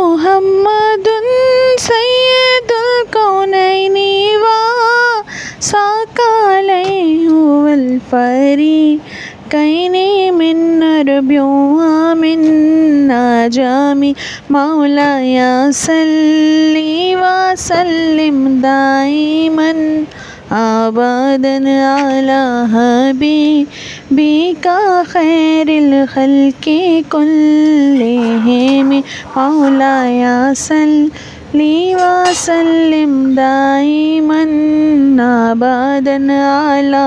मुहम्मदुन सय्यदुल कौनैनि व साक़लैहि वल फ़रीक़ैनि मिन अरबिय्य व मिन अजमी मौलाया सल्लि व सल्लिम दाइमन अबदन अला हबीबिका खैरिल खल्क़ि कुल्लिहिम मौलाया सल्लि व सल्लिम दाइमन अबदन अला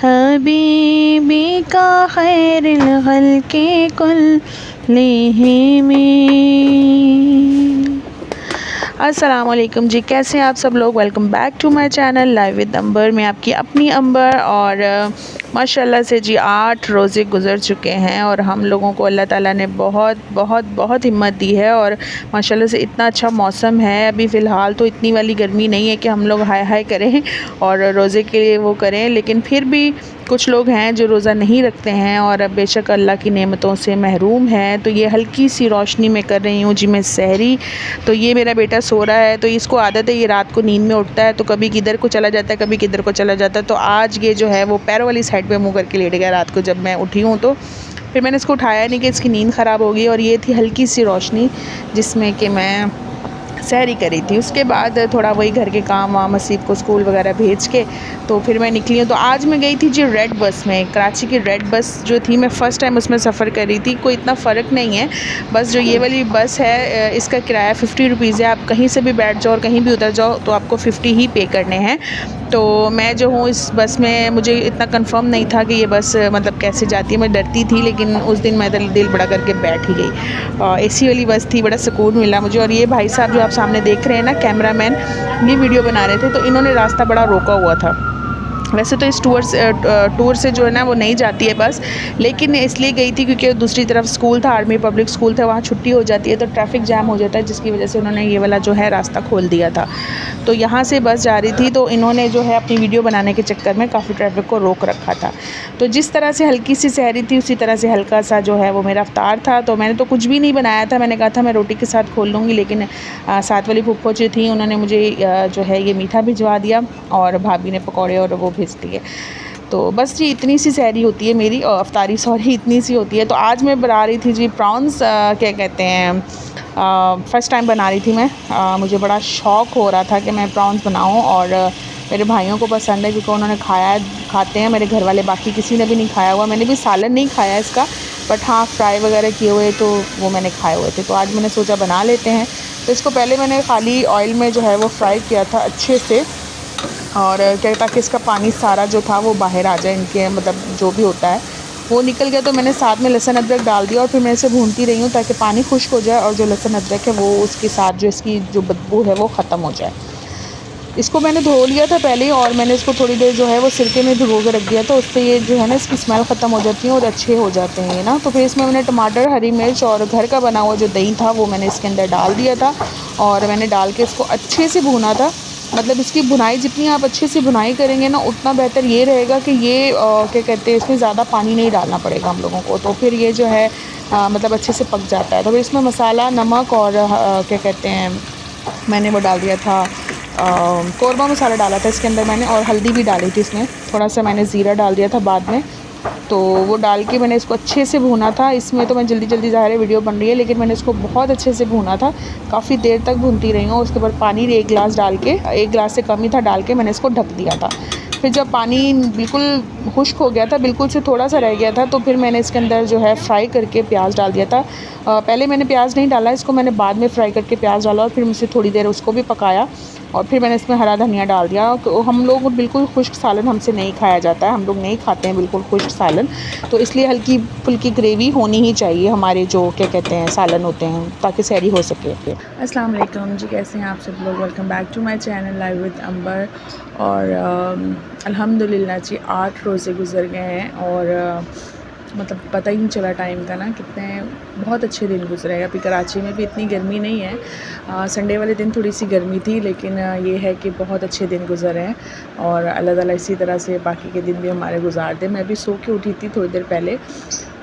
हबीबिका खैरिल खल्क़ि कुल्लिहिम। अस्सलामुअलैकुम जी, कैसे हैं आप सब लोग। Welcome back to my channel live with Amber. मैं आपकी अपनी अंबर और माशाल्लाह से जी 8 रोज़े गुज़र चुके हैं और हम लोगों को अल्लाह ताला ने बहुत बहुत बहुत हिम्मत दी है और माशाल्लाह से इतना अच्छा मौसम है। अभी फ़िलहाल तो इतनी वाली गर्मी नहीं है कि हम लोग हाय हाय करें और रोज़े के लिए वो करें, लेकिन फिर भी कुछ लोग हैं जो रोज़ा नहीं रखते हैं और बेशक अल्लाह की नेमतों से महरूम हैं। तो ये हल्की सी रोशनी में कर रही हूँ जी मैं सहरी। तो ये मेरा बेटा सो रहा है, तो इसको आदत है, ये रात को नींद में उठता है तो कभी किधर को चला जाता है, कभी किधर को चला जाता है। तो आज ये जो है वो पैरों वाली साइड पे मुँह करके लेट गया रात को जब मैं उठी हूँ। तो फिर मैंने इसको उठाया नहीं कि इसकी नींद ख़राब होगी और ये थी हल्की सी रोशनी जिसमें कि मैं सहरी करी थी। उसके बाद थोड़ा वही घर के काम वाम, मसीब को स्कूल वगैरह भेज के तो फिर मैं निकली हूँ। तो आज मैं गई थी जी रेड बस में। कराची की रेड बस जो थी, मैं फ़र्स्ट टाइम उसमें सफ़र कर रही थी। कोई इतना फ़र्क नहीं है, बस जो ये वाली बस है इसका किराया 50 रुपीज़ है। आप कहीं से भी बैठ जाओ और कहीं भी उतर जाओ तो आपको 50 ही पे करने हैं। तो मैं जो हूँ इस बस में, मुझे इतना कंफर्म नहीं था कि ये बस मतलब कैसे जाती है, मैं डरती थी, लेकिन उस दिन मैं दिल बड़ा करके बैठ ही गई। एसी वाली बस थी, बड़ा सुकून मिला मुझे। और ये भाई साहब जो आप सामने देख रहे हैं ना, कैमरामैन, ये वीडियो बना रहे थे, तो इन्होंने रास्ता बड़ा रोका हुआ था। वैसे तो इस टूर से जो है ना वो नहीं जाती है बस, लेकिन इसलिए गई थी क्योंकि दूसरी तरफ स्कूल था, आर्मी पब्लिक स्कूल था, वहाँ छुट्टी हो जाती है तो ट्रैफिक जाम हो जाता है, जिसकी वजह से उन्होंने ये वाला जो है रास्ता खोल दिया था। तो यहाँ से बस जा रही थी तो इन्होंने जो है अपनी वीडियो बनाने के चक्कर में काफ़ी ट्रैफिक को रोक रखा था। तो जिस तरह से हल्की सी सहरी थी उसी तरह से हल्का सा जो है वो मेरा अफ्तार था। तो मैंने तो कुछ भी नहीं बनाया था, मैंने कहा था मैं रोटी के साथ खोल लूँगी, लेकिन साथ वाली फूफो जो थी उन्होंने मुझे जो है ये मीठा भिजवा दिया और भाभी ने पकौड़े और वो भेज दिए। तो बस जी इतनी सी सहरी होती है मेरी, और अफ्तारी सॉरी इतनी सी होती है। तो आज मैं बना रही थी जी प्रॉन्स, क्या कहते हैं, फ़र्स्ट टाइम बना रही थी मैं। मुझे बड़ा शौक़ हो रहा था कि मैं प्रॉन्स बनाऊं और मेरे भाइयों को पसंद है क्योंकि उन्होंने खाते हैं। मेरे घर वाले बाकी किसी ने भी नहीं खाया हुआ। मैंने भी सालन नहीं खाया इसका, बट हाँ फ्राई वगैरह किए हुए तो वो मैंने खाए हुए थे। तो आज मैंने सोचा बना लेते हैं। तो इसको पहले मैंने खाली ऑयल में जो है वो फ्राई किया था अच्छे से, और क्या, ताकि इसका पानी सारा जो था वो बाहर आ जाए, इनके मतलब जो भी होता है वो निकल गया। तो मैंने साथ में लहसुन अदरक डाल दिया और फिर मैं इसे भूनती रही हूँ ताकि पानी खुश्क हो जाए और जो लहसुन अदरक है वो उसके साथ जो इसकी जो बदबू है वो ख़त्म हो जाए। इसको मैंने धो लिया था पहले और मैंने इसको थोड़ी देर जो है वो सिरके में भिगो कर रख दिया था, उससे ये जो है ना इसकी स्मेल ख़त्म हो जाती है और अच्छे हो जाते हैं ये ना। तो फिर इसमें मैंने टमाटर, हरी मिर्च और घर का बना हुआ जो दही था वो मैंने इसके अंदर डाल दिया था और मैंने डाल के इसको अच्छे से भूना था। मतलब इसकी भुनाई जितनी आप अच्छे से भुनाई करेंगे ना उतना बेहतर ये रहेगा कि ये क्या कहते हैं, इसमें ज़्यादा पानी नहीं डालना पड़ेगा हम लोगों को। तो फिर ये जो है मतलब अच्छे से पक जाता है। तो फिर इसमें मसाला, नमक और क्या कहते हैं, मैंने वो डाल दिया था कौरमा मसाला डाला था इसके अंदर मैंने, और हल्दी भी डाली थी इसमें, थोड़ा सा मैंने ज़ीरा डाल दिया था बाद में। तो वो डाल के मैंने इसको अच्छे से भूना था। इसमें तो मैं जल्दी ज़ाहिर वीडियो बन रही है, लेकिन मैंने इसको बहुत अच्छे से भूना था, काफ़ी देर तक भूनती रही हूँ। उसके बाद पानी 1 गिलास डाल के, 1 गिलास से कम ही था डाल के मैंने इसको ढक दिया था। फिर जब पानी बिल्कुल खुश्क हो गया था, बिल्कुल से थोड़ा सा रह गया था, तो फिर मैंने इसके अंदर जो है फ्राई करके प्याज डाल दिया था। पहले मैंने प्याज नहीं डाला, इसको मैंने बाद में फ्राई करके प्याज डाला और फिर मुझसे थोड़ी देर उसको भी पकाया और फिर मैंने इसमें हरा धनिया डाल दिया। तो हम लोग बिल्कुल खुश्क सालन हमसे नहीं खाया जाता है, हम लोग नहीं खाते हैं बिल्कुल खुश्क सालन, तो इसलिए हल्की फुल्की ग्रेवी होनी ही चाहिए हमारे जो क्या कहते हैं सालन होते हैं, ताकि सहरी हो सके। अस्सलाम वालेकुम जी, कैसे हैं आप सब लोग। Welcome back to my channel live with Amber. और अल्हम्दुलिल्लाह जी 8 रोज़े गुज़र गए हैं और मतलब पता ही नहीं चला टाइम का ना, कितने बहुत अच्छे दिन गुजरे हैं। अभी कराची में भी इतनी गर्मी नहीं है, संडे वाले दिन थोड़ी सी गर्मी थी, लेकिन ये है कि बहुत अच्छे दिन गुजरे हैं और अल्लाह ताला इसी तरह से बाकी के दिन भी हमारे गुजार दे। मैं भी सो के उठी थी थोड़ी देर पहले,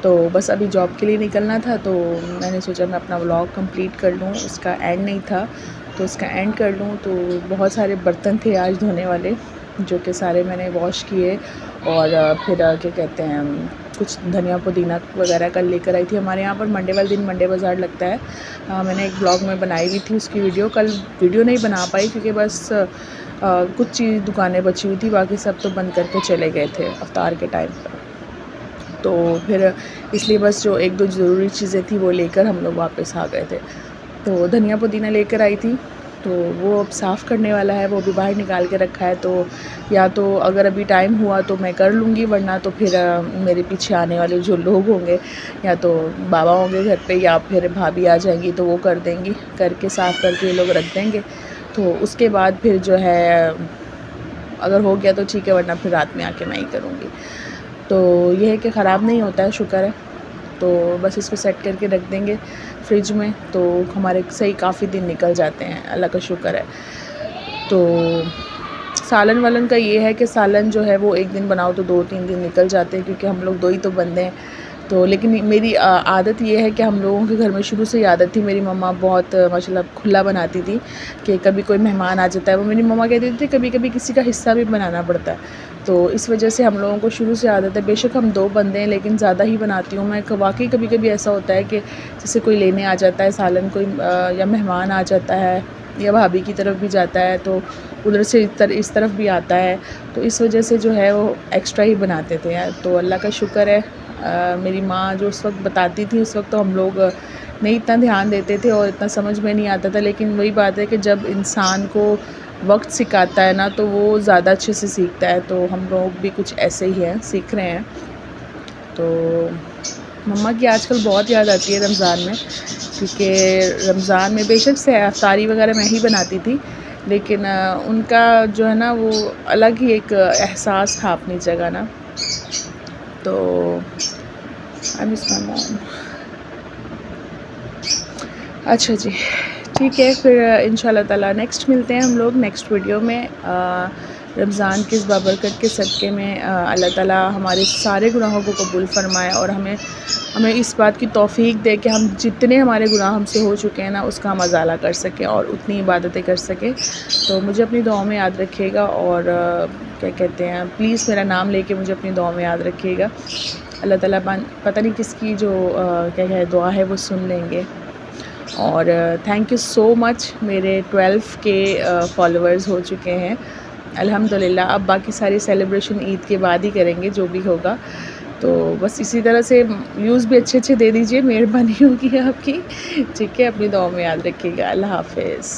तो बस अभी जॉब के लिए निकलना था, तो मैंने सोचा मैं अपना व्लॉग कंप्लीट कर लूँ, उसका एंड नहीं था तो उसका एंड कर लूँ। तो बहुत सारे बर्तन थे आज धोने वाले, जो कि सारे मैंने वॉश किए। और फिर क्या कहते हैं, कुछ धनिया पुदीना वगैरह कल लेकर आई थी। हमारे यहाँ पर मंडे वाले दिन मंडे बाज़ार लगता है। मैंने एक ब्लॉग में बनाई हुई थी उसकी वीडियो, कल वीडियो नहीं बना पाई क्योंकि बस कुछ चीज़ दुकानें बची हुई थी, बाकी सब तो बंद करके चले गए थे अफ्तार के टाइम पर। तो फिर इसलिए बस जो एक दो ज़रूरी चीज़ें थी वो लेकर हम लोग वापस आ गए थे। तो धनिया पुदीना लेकर आई थी, तो वो अब साफ़ करने वाला है, वो भी बाहर निकाल के रखा है। तो या तो अगर अभी टाइम हुआ तो मैं कर लूँगी, वरना तो फिर मेरे पीछे आने वाले जो लोग होंगे, या तो बाबा होंगे घर पे या फिर भाभी आ जाएंगी तो वो कर देंगी, करके साफ़ करके ये लोग रख देंगे। तो उसके बाद फिर जो है अगर हो गया तो ठीक है, वरना फिर रात में आके मैं ही करूँगी। तो ये है कि ख़राब नहीं होता है, शुक्र है। तो बस इसको सेट करके रख देंगे फ्रिज में, तो हमारे सही काफ़ी दिन निकल जाते हैं, अल्लाह का शुक्र है। तो सालन वालन का ये है कि सालन जो है वो एक दिन बनाओ तो 2-3 दिन निकल जाते हैं, क्योंकि हम लोग 2 ही तो बंदे हैं। तो लेकिन मेरी आदत ये है कि हम लोगों के घर में शुरू से ही आदत थी, मेरी मम्मा बहुत माशाल्लाह खुला बनाती थी कि कभी कोई मेहमान आ जाता है, वो मेरी मम्मा कहती थी कभी कभी किसी का हिस्सा भी बनाना पड़ता है। तो इस वजह से हम लोगों को शुरू से आदत है। बेशक हम 2 बंदे हैं लेकिन ज़्यादा ही बनाती हूँ मैं। वाक़ई कभी कभी ऐसा होता है कि जैसे कोई लेने आ जाता है सालन, कोई या मेहमान आ जाता है या भाभी की तरफ भी जाता है, तो उधर से इस तरफ भी आता है, तो इस वजह से जो है वो एक्स्ट्रा ही बनाते थे यार। तो अल्लाह का शुक्र है, मेरी माँ जो उस वक्त बताती थी, उस वक्त तो हम लोग नहीं इतना ध्यान देते थे और इतना समझ में नहीं आता था। लेकिन वही बात है कि जब इंसान को वक्त सिखाता है ना, तो वो ज़्यादा अच्छे से सीखता है। तो हम लोग भी कुछ ऐसे ही हैं, सीख रहे हैं। तो मम्मा की आजकल बहुत याद आती है रमज़ान में, क्योंकि रमज़ान में बेशक से अफ्तारी वगैरह मैं ही बनाती थी, लेकिन उनका जो है ना वो अलग ही एक एहसास था अपनी जगह ना। तो आई मिस माय मॉम। अच्छा जी, ठीक है, फिर इंशाल्लाह ताला नेक्स्ट मिलते हैं हम लोग नेक्स्ट वीडियो में। रमज़ान के इस बाबरकत के सदक़े में अल्लाह ताला हमारे सारे गुनाहों को कबूल फ़रमाए और हमें इस बात की तौफ़ीक दे कि हम जितने हमारे गुनाह हमसे हो चुके हैं ना, उसका हम अज़ाला कर सकें और उतनी इबादतें कर सकें। तो मुझे अपनी दुआओं में याद रखिएगा और क्या कहते हैं, प्लीज़ मेरा नाम लेके मुझे अपनी दुआओं में याद रखिएगा। अल्लाह ताला पता नहीं किसकी जो क्या है दुआ है वो सुन लेंगे। और थैंक यू सो मच, मेरे 12 के फॉलोअर्स हो चुके हैं अल्हम्दुलिल्लाह। अब बाकी सारी सेलिब्रेशन ईद के बाद ही करेंगे जो भी होगा। तो बस इसी तरह से व्यूज़ भी अच्छे दे दीजिए, मेहरबानी होगी आपकी। ठीक है, अपनी दुआओं में याद रखिएगा। अल्लाह हाफ़िज़।